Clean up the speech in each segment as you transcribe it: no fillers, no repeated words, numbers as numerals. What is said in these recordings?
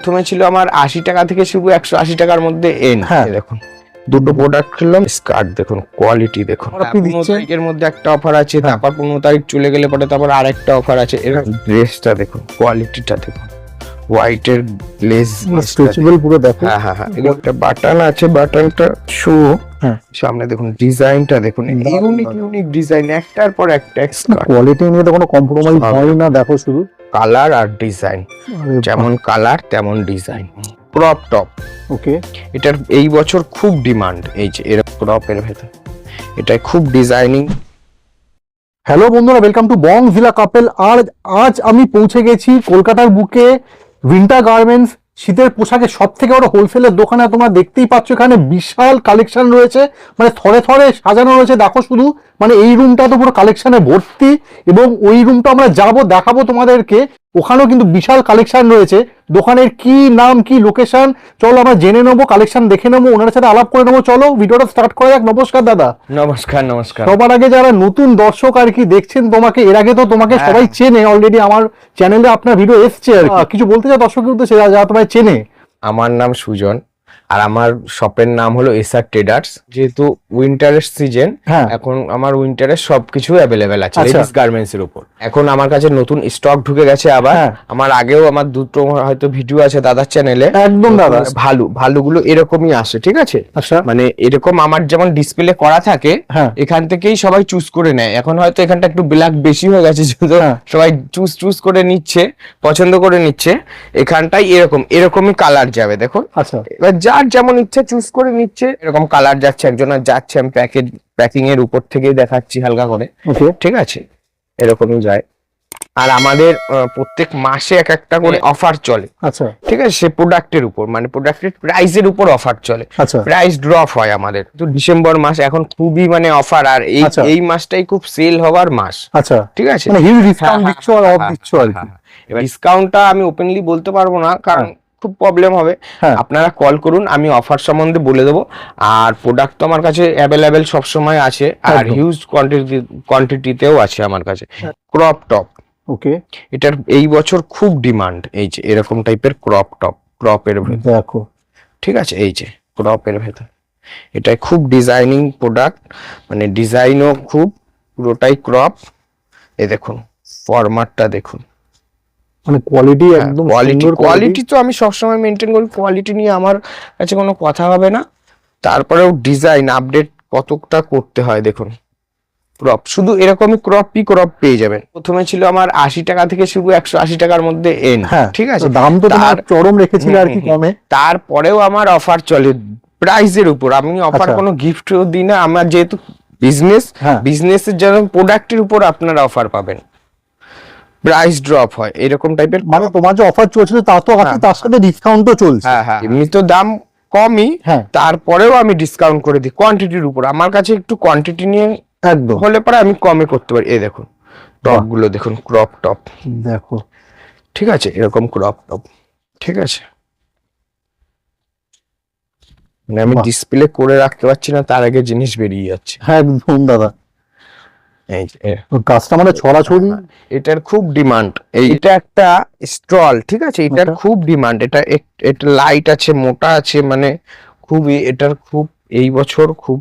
প্রথমে ছিল আমার 80 টাকা থেকে শুরু 180 টাকার মধ্যে এন্ড। দেখুন দুটো প্রোডাক্ট কিনলাম, স্কার্ট দেখুন কোয়ালিটি দেখুন। 15 তারিখের মধ্যে একটা অফার আছে, তারপর 15 তারিখ চলে গেলে পরে তারপর আরেকটা অফার আছে। এরকম ড্রেসটা দেখুন, কোয়ালিটিটা দেখুন, হোয়াইটের লেস স্ট্রেচেবল পুরো দেখো। হ্যাঁ, এগুলো একটা বাটন আছে, বাটনটা শো। সামনে দেখুন ডিজাইনটা দেখুন, ইউনিক ডিজাইন, একটার পর একটা। কোয়ালিটি নিয়ে তো কোনো কম্প্রোমাইজ হয় না, দেখো শুধু কালার আর ডিজাইন, যেমন কালার তেমন ডিজাইন। ক্রপ টপ, ওকে, এটার এই বছর খুব ডিমান্ড। এই যে এরকম ক্রপের ভেতর, এটা খুব ডিজাইনিং। হ্যালো বন্ধুরা, ওয়েলকাম টু বংজিলা কাপেল। আর আজ আমি পৌঁছে গেছি কলকাতার বুকে উইন্টার গার্মেন্টস, শীতের পোশাকের সব থেকে বড় হোলসেলের দোকানে। তোমরা দেখতেই পাচ্ছ এখানে বিশাল কালেকশন রয়েছে, মানে থরে থরে সাজানো রয়েছে। দেখো শুধু, মানে এই রুমটা তো পুরো কালেকশনে ভর্তি, এবং ওই রুমটা আমরা যাবো, দেখাবো তোমাদেরকে। ওখানেও কিন্তু বিশাল কালেকশন রয়েছে। দোকানের কি নাম, কি লোকেশন, চলো আমরা জেনে নেবো, কালেকশন দেখে নেবো, ওনার সাথে আলাপ করে নেবো। চলো ভিডিওটা স্টার্ট করা যাক। নমস্কার দাদা। নমস্কার। সবার আগে যারা নতুন দর্শক আর কি দেখছেন তোমাকে, এর আগে তো তোমাকে সবাই চেনে অলরেডি, আমার চ্যানেলে আপনার ভিডিও এসছে আর কি। কিছু বলতে চাও দর্শকের উদ্দেশ্যে যারা তোমায় চেনে? আমার নাম সুজন, আর আমার শপের নাম হলো এসআর ট্রেডার্স। যেহেতু উইন্টারের সিজন, এখন আমার উইন্টারের সবকিছু অ্যাভেলেবেল আছে লেডিস গার্মেন্টস এর উপর। এখন আমার কাছে নতুন স্টক ঢুকে গেছে আবার। আমার আগেও আমার দুটো হয়তো ভিডিও আছে দাদার চ্যানেলে। একদম দাদা, ভালোগুলো এরকমই আসে, ঠিক আছে? মানে এরকম আমার যেমন ডিসপ্লে করা থাকে, এখান থেকেই সবাই চুজ করে নেয়। এখন হয়তো এখানটা একটু ব্ল্যাক বেশি হয়ে গেছে, সবাই চুজ করে নিচ্ছে, পছন্দ করে নিচ্ছে। এখানটাই এরকমই কালার যাবে, দেখো। এবার যার যেমন ইচ্ছা চুজ করে নিচ্ছে, এরকম কালার যাচ্ছে, একজনের যাচ্ছে। আমি প্যাকিং এর উপর থেকেই দেখাচ্ছি হালকা করে, ঠিক আছে? এরকমই যায়। আর আমাদের প্রত্যেক মাসে এক একটা করে অফার চলে, ঠিক আছে? সে প্রোডাক্টের উপর, মানে প্রোডাক্টের প্রাইসের উপর অফার চলে, প্রাইস ড্রপ হয় আমাদের। তো ডিসেম্বর মাস এখন খুবই মানে অফার, আর এই মাসটাই খুব সেল হওয়ার মাস, ঠিক আছে? এবার ডিসকাউন্টটা আমি ওপেনলি বলতে পারবো না, কারণ খুব প্রবলেম হবে। আপনারা কল করুন, আমি অফার সম্বন্ধে বলে দেবো। আর প্রোডাক্ট তো আমার কাছে অ্যাভেলেবেল সবসময় আছে, আর হিউজ কোয়ান্টিটিতেও আছে আমার কাছে। ক্রপ টপ, ওকে, এটার এই বছর খুব ডিমান্ড। এই যে এরকম টাইপের ক্রপের ভেতর দেখো, ঠিক আছে? এই যে ক্রপের ভেতর, এটা খুব ডিজাইনিং প্রোডাক্ট, মানে ডিজাইনও খুব, পুরোটাই ক্রপ। এই দেখুন ফরম্যাটটা দেখুন, মানে কোয়ালিটি একদম কোয়ালিটি তো আমি সবসময় মেনটেন করি। কোয়ালিটি নিয়ে আমার কাছে কোনো কথা হবে না। তারপরেও ডিজাইন আপডেট কতটা করতে হয় দেখুন। ক্রপ, শুধু এরকমই ক্রপ পেয়ে যাবেন। প্রথমে ছিল আমার 80 টাকা থেকে শুরু 180 টাকার মধ্যে এন্ড, ঠিক আছে? দাম তো তোমার চরম রেখেছিল আর কি কমে। তারপরেও আমার অফার চলে প্রাইসের উপর। আমি অফার কোনো গিফটও দিই না। আমার যেহেতু বিজনেসের জন্য প্রোডাক্টের উপর আপনারা অফার পাবেন, প্রাইস ড্রপ হয় এরকম টাইপের। মানে তোমার যে অফার চলছিল তা তো আছে, তার সাথে ডিসকাউন্টও চলছে। এমনি তো দাম কমই, তারপরেও আমি ডিসকাউন্ট করে দিই কোয়ান্টিটির উপর। আমার কাছে একটু কোয়ান্টিটি নিয়ে একদম হলে পরে আমি কমে করতে পারি। এই দেখুন টপ গুলো দেখুন, ক্রপ টপ দেখো, ঠিক আছে? এরকম ক্রপ টপ, ঠিক আছে? মানে আমি ডিসপ্লে করে রাখতে পারছি না, তার আগে জিনিস বেরিয়ে যাচ্ছে। একদম দাদা, এই যে কাস্টমারের ছড়াছড়ি, এটার খুব ডিমান্ড। এইটা একটা স্টল, ঠিক আছে? এটার খুব ডিমান্ড। এটা লাইট আছে, মোটা আছে, মানে খুবই এটার খুব এই বছর খুব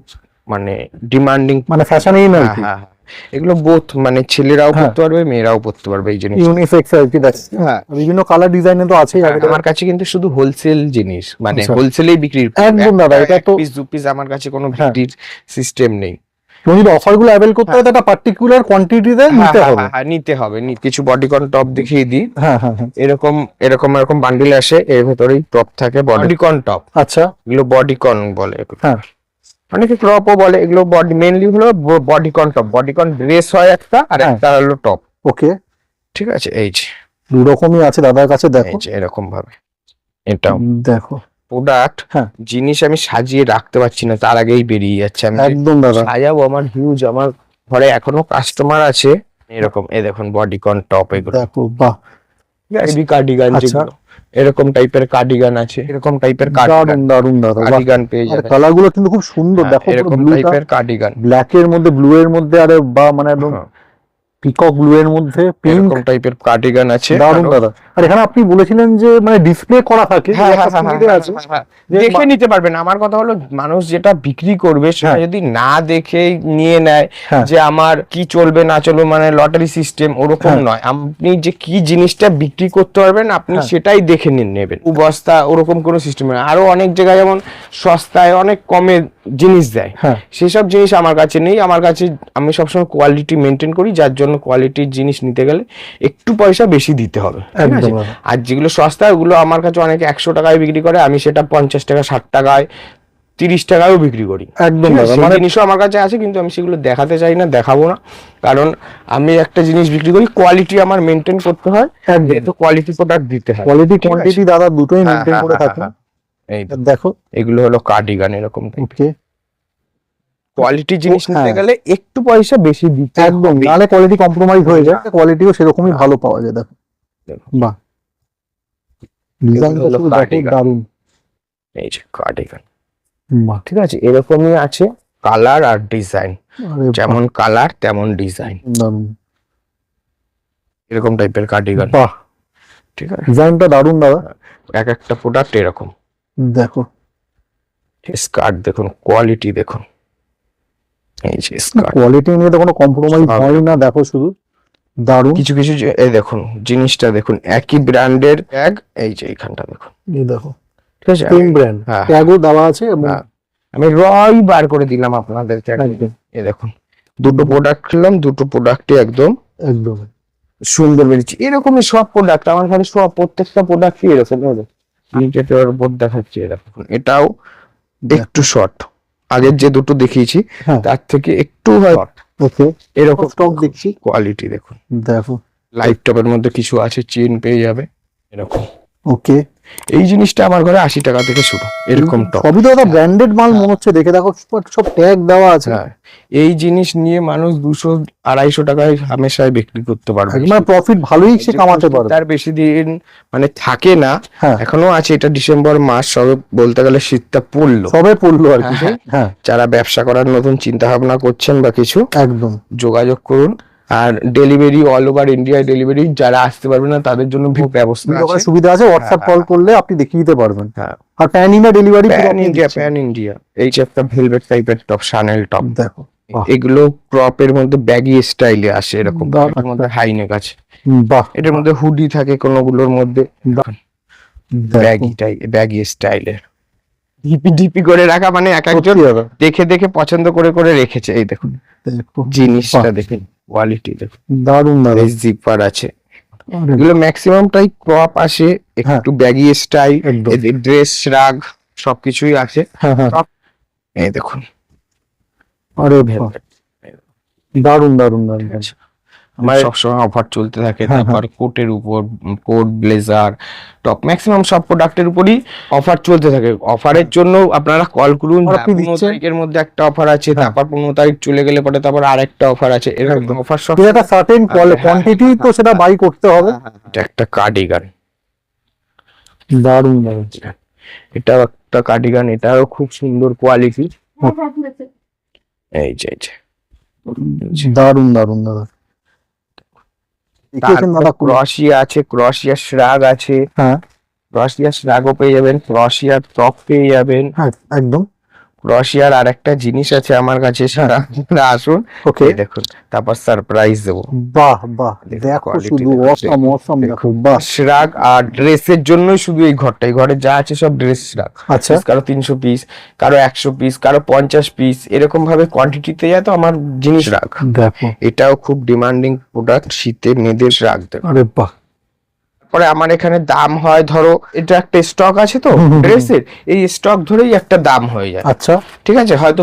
মানে ডিমান্ডিং, মানে ফ্যাশনেই না। এগুলো বোথ, মানে ছেলেরাও পড়তে পারবে, মেয়েরাও পড়তে পারবে। এই জিনিস ইউনিসেক্স আর কি, বিভিন্ন কালার ডিজাইনে তো আছেই। আমার কাছে কিন্তু শুধু হোলসেল জিনিস, মানে হোলসেলেই বিক্রি। একদম দাদা, এটা তো পিস দু পিস আমার কাছে কোনো বিক্রির সিস্টেম নেই। তুমি যদি অফারগুলো অ্যাভেল করতে হয়, একটা পার্টিকুলার কোয়ান্টিটিতে নিতে হবে। কিছু বডিকন টপ দেখিয়ে দিই। এরকম বান্ডিল আসে, এর ভেতরেই টপ থাকে, বডিকন টপ। আচ্ছা, এগুলো বডিকন বলে, অনেকে ক্রপও বলে। এগুলো বডি, মেইনলি হলো বডিকন টপ। বডিকন ড্রেস হয় একটা, আর একটা হলো টপ, ওকে, ঠিক আছে? এই যে দু রকমই আছে দাদার কাছে, দেখো এরকম ভাবে। এটাও দেখো প্রোডাক্ট, জিনিস আমি সাজিয়ে রাখতে পারছি না, তার আগেই বেরিয়ে যাচ্ছে। আমি একদম দাদা সাজাবো, আমার হিউজ, আমার ঘরে এখনো কাস্টমার আছে। এরকম এই দেখুন বডিকন টপ, এগুলো দেখো, বাহ, হেভি কার্ডিগান, যেগুলো এরকম টাইপের কার্ডিগান আছে, এরকম টাইপের দারুন দাদা কার্ডিগান পেয়ে যাবেন। কালারগুলো কিন্তু খুব সুন্দর, দেখো এরকম টাইপের কার্ডিগান, ব্ল্যাক এর মধ্যে, ব্লু এর মধ্যে, আরে বা মানে একদম পিকক ব্লু এর মধ্যে পিঙ্ক এরকম টাইপের কার্ডিগান আছে। দারুণ দাদা। আর এখানে আপনি বলেছিলেন যে মানে ডিসপ্লে করা থাকে, হ্যাঁ, একটা হ্যাঁ, সুবিধা হ্যাঁ, আছে হ্যাঁ, হ্যাঁ, যে দেখে নিতে পারবেন। আমার কথা হলো মানুষ যেটা বিক্রি করবে সেটা হ্যাঁ। যদি না দেখে নিয়ে নেয় হ্যাঁ। যে আমার কি চলবে না চলবে, মানে লটারি সিস্টেম ওরকম হ্যাঁ। নয়। আপনি যে কি জিনিসটা বিক্রি করতে পারবেন আপনি হ্যাঁ। সেটাই দেখে নিয়ে নেবেন। বস্তা ওরকম কোনো সিস্টেম না। আরো অনেক জায়গায় যেমন সস্তায় অনেক কমে জিনিস দেয়, হ্যাঁ। সেসব জিনিস আমার কাছে নেই। আমার কাছে আমি সবসময় কোয়ালিটি মেনটেন করি, যার জন্য কোয়ালিটির জিনিস নিতে গেলে একটু পয়সা বেশি দিতে হবে, ঠিক আছে? একদম। আর যেগুলো সস্তা ওগুলো আমার কাছে অনেকে 100 টাকায় বিক্রি করে, আমি সেটা 50 টাকা, 60 টাকায়, 30 টাকায়ও বিক্রি করি। একদম ঠিক আছে? দাদা, সেই মানে জিনিসও আমার কাছে আছে, কিন্তু আমি সেগুলো দেখাতে চাই না, দেখাবো না। কারণ আমি একটা জিনিস বিক্রি করি, কোয়ালিটি আমার মেনটেন করতে হয়, তো কোয়ালিটি প্রোডাক্ট দিতে হয়। কোয়ালিটি ঠিক আছে? কোয়ান্টিটি দাদা দুটোই হ্যাঁ, মেনটেন হ্যাঁ, করে হ্যাঁ, থাকেন। হ্যাঁ। এই দেখো এগুলো হলো কার্ডিগান এরকম। ওকে, কোয়ালিটি জিনিস নিতে হ্যাঁ। গেলে একটু পয়সা বেশি দিতে একদম, হবে। নালে কোয়ালিটি কম্প্রোমাইজ হয়ে যায়, কোয়ালিটিও সেরকমই ভালো পাওয়া যায়। দেখো দেখো। বাহ, ডিজাইনটা হলো শুধু দেখো, cardigan। দারুণ। এই যে কার্ডিগান, বাহ, ঠিক আছে? এরকমই আছে কালার আর ডিজাইন, আরে যেমন কালার তেমন ডিজাইন, দারুণ। এরকম টাইপের কার্ডিগান, বাহ, ঠিক আছে? ডিজাইনটা দারুণ দাদা। এক একটা প্রোডাক্ট এরকম। দেখো স্কার্ট দেখুন, কোয়ালিটি দেখুন, এই যে স্কার্ট, কোয়ালিটি নিয়ে তো কোনো কম্প্রোমাইজ সব। হয় না, দেখো শুধু দারুণ। কিছু কিছু এই দেখুন জিনিসটা দেখুন, একই ব্র্যান্ডের ট্যাগ, এই যে এইখানটা দেখুন, এই দেখো ঠিক আছে? সেম ব্র্যান্ড, হ্যাঁ। ট্যাগও দেওয়া আছে এবং হ্যাঁ, আমি রয় বার করে দিলাম আপনাদের ট্যাগ। একদম এই দেখুন, দুটো প্রোডাক্ট খেলাম, দুটো প্রোডাক্টই একদম একদম সুন্দর বেরিয়েছে। এরকমই সব প্রোডাক্ট আমার কাছে, সব প্রত্যেকটা প্রোডাক্টই এরকম হবে। যেটার উপর দেখাচ্ছি এরকম, এটাও একটু শর্ট, আগের যে দুটো দেখিয়েছি হ্যাঁ। তার থেকে একটু শর্ট। ওকে, এরকম স্টক দেখছি, কোয়ালিটি দেখুন, দেখো লাইট টপের মধ্যে কিছু আছে, চেন পেয়ে যাবে এরকম। ওকে। এই জিনিসটা আমার ঘরে 80 টাকা থেকে শুরু, এরকম টপ। সবই তো ব্র্যান্ডেড মাল মনে হচ্ছে দেখে, দেখো সব ট্যাগ দেওয়া আছে। হ্যাঁ, এই জিনিস নিয়ে মানুষ 200-250 টাকায় হামেশাই বিক্রি করতে পারবে, মানে প্রফিট ভালোই সে কামাতে পারবে। তার বেশি দিন মানে থাকে না। হ্যাঁ। এখনো আছে, এটা ডিসেম্বর মাস, সবে বলতে গেলে শীতটা পড়লো, সবে পড়লো আর কি। হ্যাঁ। হ্যাঁ, যারা ব্যবসা করার নতুন চিন্তা ভাবনা করছেন বা কিছু, একদম যোগাযোগ করুন। আর delivery all over India delivery, যারা আসতে পারবে না তাদের জন্য ব্যবস্থা আছে, সুবিধা আছে, হোয়াটসঅ্যাপ কল করলে আপনি দেখিয়ে দিতে পারবেন। হ্যাঁ, আর pan India delivery, pan India. এই যে একটা ভেলভেট টাইপের টপ, শানেল টপ, দেখো বাহ। এগুলো ক্রপের মধ্যে ব্যাগি স্টাইলে আসে এরকম, দারুণ। এর মধ্যে হাই নেক আছে, বাহ, এটার মধ্যে হুডি থাকে কোনগুলোর মধ্যে, দেখো। ব্যাগি স্টাইলের, ডিপি ডিপি করে রাখা, মানে এক একজন সত্যি দাদা, দেখে দেখে পছন্দ করে করে রেখেছে। এই দেখুন দেখো জিনিসটা দেখুন, কোয়ালিটি দেখুন, দারুণ দাদা। জিপার আছে, আরে এগুলো ম্যাক্সিমামটাই ক্রপ আসে, একটু ব্যাগি স্টাইল, একদম। ড্রেস রাগ সবকিছুই আছে। হ্যাঁ হ্যাঁ, এই দেখুন, আরে বাহ, velvet। দারুণ দারুণ দারুণ। আমার সবসময় অফার চলতে থাকে। হ্যাঁ, তারপর কোটের উপর, কোট, ব্লেজার, টপ, ম্যাক্সিমাম সব প্রোডাক্টের উপরই অফার চলতে থাকে। অফারের জন্য আপনারা কল করুন। আপনি 15 দিচ্ছেন। তারিখের মধ্যে একটা অফার আছে, হ্যাঁ। তারপর 15 তারিখ চলে গেলে পরে তারপর আরেকটা অফার আছে, এরকম অফার সব। একটা সার্টেন কোয়ান্টিটি তো সেটা বাই করতে হবে। এটা একটা কার্ডিগান, দারুণ দারুণ। এটাও একটা কার্ডিগান, এটাও খুব সুন্দর কোয়ালিটি। এই যে দারুণ দারুণ দাদা। দেখিয়েছেন দাদা, ক্রসিয়া আছে, ক্রসিয়া শ্রাগ আছে, হ্যাঁ ক্রসিয়া শ্রাগও পেয়ে যাবেন, ক্রসিয়ার টপ পেয়ে যাবেন। হ্যাঁ একদম। ক্রসিয়ার আর একটা জিনিস আছে আমার কাছে, সেটা আপনারা আসুন, ওকে, এই দেখুন, তারপর সারপ্রাইজ দেবো। বাহ বাহ, দেখুন, দেখো quality শুধু দেখুন, অসাম অসাম, দেখো বাহ। শ্রাগ আর ড্রেসের জন্যই শুধু এই ঘরটা, এই ঘরে যা আছে সব ড্রেস শ্রাগ। আচ্ছা, কারো 300 পিস, কারো 100 পিস, কারো 50 পিস, এরকম ভাবে কোয়ান্টিটিতে যায় তো আমার জিনিস রাখ। দেখো এটাও খুব ডিমান্ডিং প্রোডাক্ট, শীতে মেয়েদের রাখ। দেখো, আরে বাহ, পরে আমার এখানে দাম হয়, ধরো এটা একটা স্টক আছে তো ড্রেসের, এই স্টক ধরেই একটা দাম হয়ে যায়। আচ্ছা ঠিক আছে, হয়তো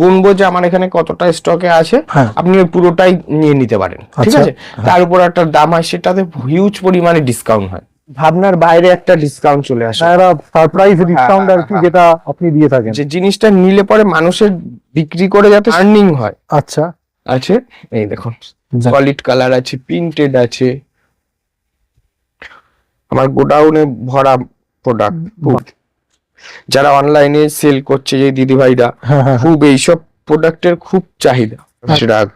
গুনবো যে আমার এখানে কতটা স্টকে আছে, হ্যাঁ। আপনি ওই পুরোটাই নিয়ে নিতে পারেন, ঠিক আচ্ছা, আছে? তার উপর একটা দাম হয়, সেটাতে হিউজ পরিমাণে ডিসকাউন্ট হয়, ভাবনার বাইরে একটা ডিসকাউন্ট চলে আসে, সারপ্রাইজ ডিসকাউন্ট আর কি, যেটা আপনি দিয়ে থাকেন। যে জিনিসটা নিলে পরে মানুষের বিক্রি করে যাতে আর্নিং হয়। আচ্ছা, আছে, এই দেখুন যাক। সলিড কালার আছে, প্রিন্টেড আছে, আমার গোডাউনে ভরা প্রোডাক্ট। যারা অনলাইনে সেল করছে যে দিদি ভাইরা, হ্যাঁ হ্যাঁ, খুব এইসব প্রোডাক্টের খুব চাহিদা। শ্রাগ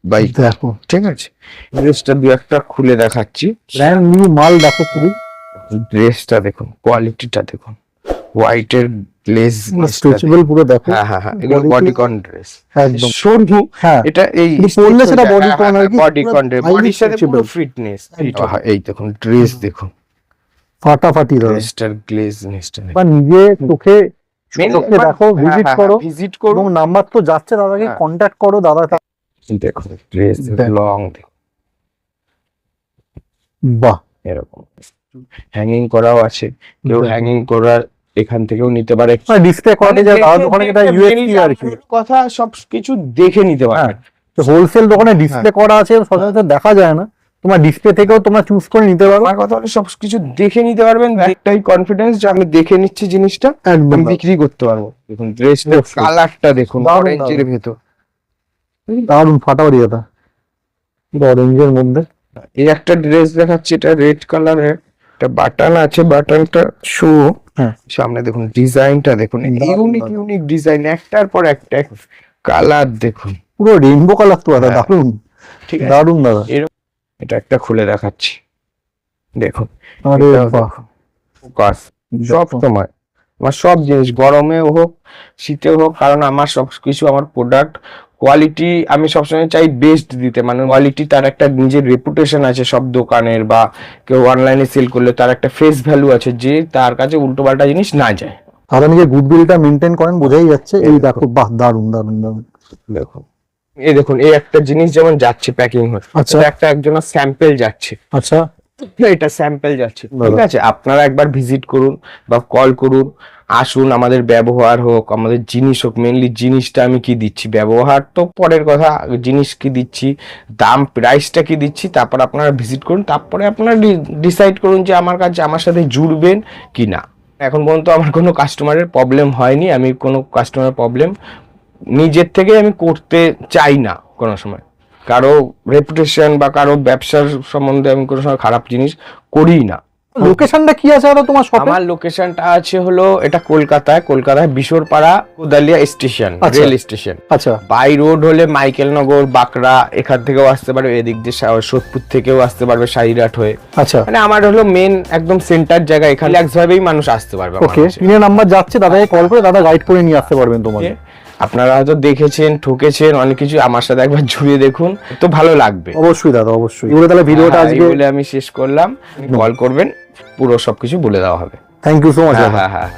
বাই দেখো ঠিক আছে। ড্রেসটা দু একটা খুলে দেখাচ্ছি। ব্র্যান্ড নিউ মাল দেখো পুরো। ড্রেসটা দেখুন, কোয়ালিটিটা দেখুন, হোয়াইটের গ্লেজ, স্ট্রেচেবল পুরো দেখো। হ্যাঁ হ্যাঁ হ্যাঁ, এগুলো বডিকন ড্রেস একদম সরু। হ্যাঁ এটা এই পরলে সেটা বডিকন আর কি, বডিকন ড্রেস, highly বডির সাথে পুরো stretchable। ফিটনেস। এই দেখুন ড্রেস দেখুন, ফাটাফাটি দাদা। ড্রেসটার গ্লেজনেসটা বা নিজে চোখে চোখে দেখো, ভিজিট করো, ভিজিট করো। এবং নাম্বার তো যাচ্ছে দাদাকে হ্যাঁ। কন্ট্যাক্ট করো দাদা। দেখুন ড্রেস দেখো। লং বাহ এরকম হ্যাঙ্গিং করাও আছে, কেউ দেখো। হ্যাঙ্গিং করার এখান থেকেও নিতে পারে। মানে ডিসপ্লে করা মানে যায় দাদার দেখে- দোকানে, যেটা দেখে ইউএসপি mainly আর কি। আমার কথা সব কিছু দেখে নিতে পারবে। হোলসেল দোকানে ডিসপ্লে করা আছে, সচরাচর দেখা যায় না, তোমার ডিসপ্লে থেকেও তোমরা চুজ করে নিতে পারো। আমার কথা হলো সবকিছু দেখে নিতে পারবেন, একটাই কনফিডেন্স যে আমি দেখে নিচ্ছি জিনিসটা, একদম আমি বিক্রি করতে পারবো। দেখুন ড্রেসটার অবশ্যই। কালারটা দেখুন, দারুণ, অরেঞ্জের দারুণ। ভেতর। দারুন ফাটাফাটি দাদা, অরেঞ্জের মধ্যে। এই একটা ড্রেস দেখাচ্ছি, এটা রেড কালারের, একটা বাটন আছে, বাটনটা শো। হ্যাঁ। সামনে দেখুন ডিজাইনটা দেখুন, ইউনিক ইউনিক ডিজাইন, একটার পর একটা কালার দেখুন, পুরো রেইনবো কালার তো দাদা, হ্যাঁ। দারুন ঠিক আছে। দারুন দাদা। এটা একটা খুলে দেখাচ্ছি, দেখুন আরে এটাও বাহ, দেখুন, ফোকাস সব সময়। আমার সব জিনিস গরমে হোক শীতে হোক, কারণ আমার সবকিছু, আমার প্রোডাক্ট কোয়ালিটি আমি সবসময় চাই বেস্ট দিতে। মানে কোয়ালিটি, তার একটা নিজের রেপুটেশন আছে সব দোকানের, বা কেউ অনলাইনে সেল করলে তার একটা ফেস ভ্যালু আছে, যে তার কাছে উল্টো পাল্টা জিনিস না যায়। দাদা নিজের গুডউইলটা মেনটেন করেন, বোঝাই যাচ্ছে। এই দেখো, বাহ দারুন দারুন দারুন। দেখুন এই দেখুন, এই একটা জিনিস যেমন যাচ্ছে প্যাকিং হয়ে, আচ্ছা। এটা একটা একজনের স্যাম্পল যাচ্ছে, আচ্ছা এটা স্যাম্পল যাচ্ছে, দাদা। ঠিক আছে। আপনারা একবার ভিজিট করুন বা কল করুন, আসুন, আমাদের ব্যবহার হোক, আমাদের জিনিস হোক। মেনলি জিনিসটা আমি কি দিচ্ছি, ব্যবহার তো পরের কথা, জিনিস কি দিচ্ছি, দাম প্রাইসটা কি দিচ্ছি, তারপর আপনারা ভিজিট করুন, তারপরে আপনারা ডিসাইড করুন যে আমার কাছে, আমার সাথে জুড়বেন কি না। এখন পর্যন্ত আমার কোনো কাস্টমারের প্রবলেম হয়নি, আমি কোনো কাস্টমার প্রবলেম নিজের থেকে আমি করতে চাই না কোনো সময়। কারো রেপুটেশন বা কারো ব্যবসার সম্বন্ধে আমি কোনো সময় খারাপ জিনিস করি না। লোকেশনটা কি আছে দাদা তোমার শপে? আমার লোকেশনটা আছে হলো, এটা কলকাতায় বিশোরপাড়া কোদালিয়া স্টেশন, আচ্ছা। Rail station. আচ্ছা বাই রোড হলে মাইকেলনগর, বাঁকড়া, এখান থেকেও আসতে পারবে, এদিক দিয়ে সোদপুর থেকেও আসতে পারবে সাইরাট হয়ে। আচ্ছা মানে আমার হলো মেন একদম সেন্টার জায়গা, এখানে রিল্যাক্স ভাবেই মানুষ আসতে পারবে। ওকে, স্ক্রিনে নাম্বার যাচ্ছে, দাদাকে কল করে দাদা গাইড করে নিয়ে আসতে পারবেন তোমাকে। আপনারা হয়তো দেখেছেন, ঠকেছেন অনেক কিছু, আমার সাথে একবার জুড়ে দেখুন, তো ভালো লাগবে। অবশ্যই দাদা, অবশ্যই। এগুলো তাহলে ভিডিওটা হ্যাঁ, আজকে এই বলে আমি শেষ করলাম। কল করবেন, পুরো সবকিছু বলে দেওয়া হবে। থ্যাংক ইউ সো মাচ হ্যাঁ দাদা। হ্যাঁ হ্যাঁ।